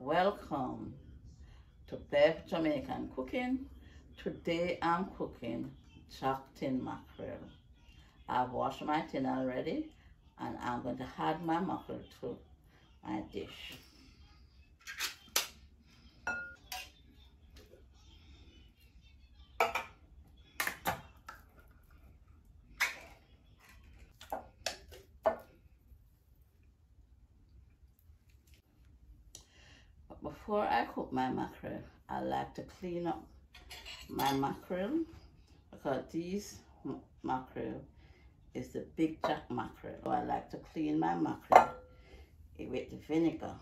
Welcome to Beth Jamaican Cooking. Today I'm cooking jack tin mackerel. I've washed my tin already and I'm going to add my mackerel to my dish. Before I cook my mackerel, I like to clean up my mackerel because these mackerel is the big jack mackerel. So I like to clean my mackerel with the vinegar.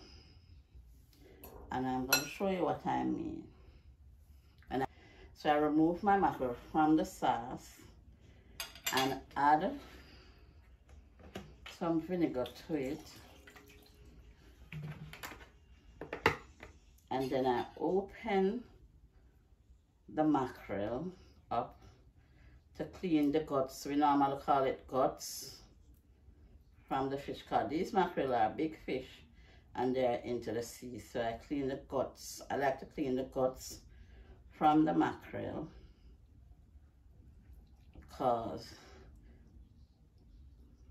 And I'm going to show you what I mean. So I remove my mackerel from the sauce and add some vinegar to it. And then I open the mackerel up to clean the guts. We normally call it guts from the fish, because these mackerel are big fish and they're into the sea. So I clean the guts. I like to clean the guts from the mackerel because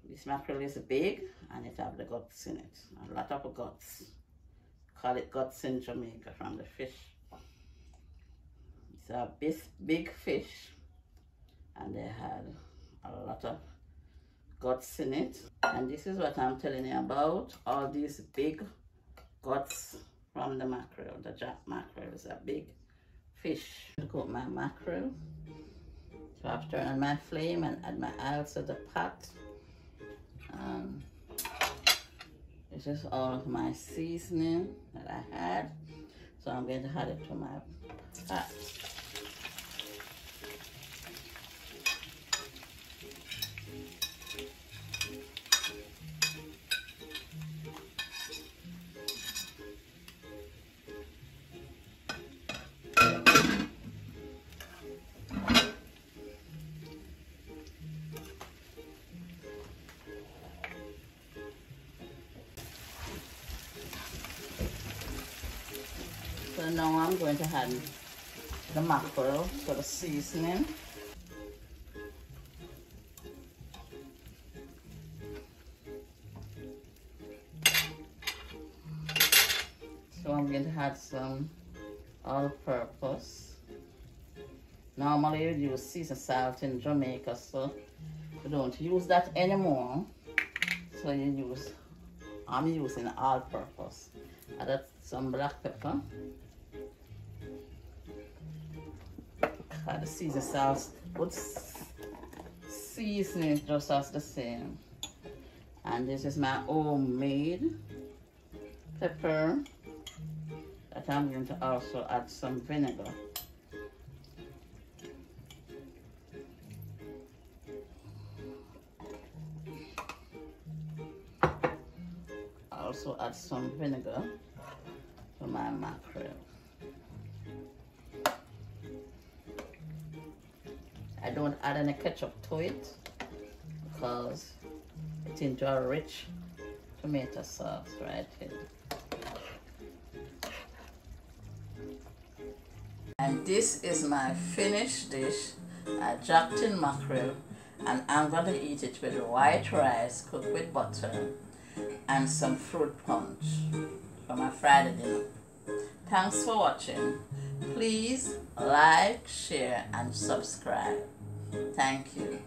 this mackerel is big and it have the guts in it. A lot of guts. Call it guts in Jamaica from the fish. It's a big fish and they had a lot of guts in it. And this is what I'm telling you about. All these big guts from the mackerel. The jack mackerel is a big fish. I cook my mackerel. So I've turned on my flame and add my oil to the pot. This is all of my seasoning that I had. So I'm going to add it to my pot. So now I'm going to add the mackerel to the seasoning. So I'm going to add some all-purpose. Normally you use seasoned salt in Jamaica, so you don't use that anymore. So I'm using all-purpose. Add some black pepper. The seasoned sauce, but seasoning is just as the same. And this is my homemade pepper that I'm going to also add some vinegar. Also add some vinegar to my mackerel. I don't add any ketchup to it because it's into a rich tomato sauce right here. And this is my finished dish, a jack tin mackerel, and I'm going to eat it with white rice cooked with butter and some fruit punch for my Friday dinner. Thanks for watching. Please like, share and subscribe. Thank you.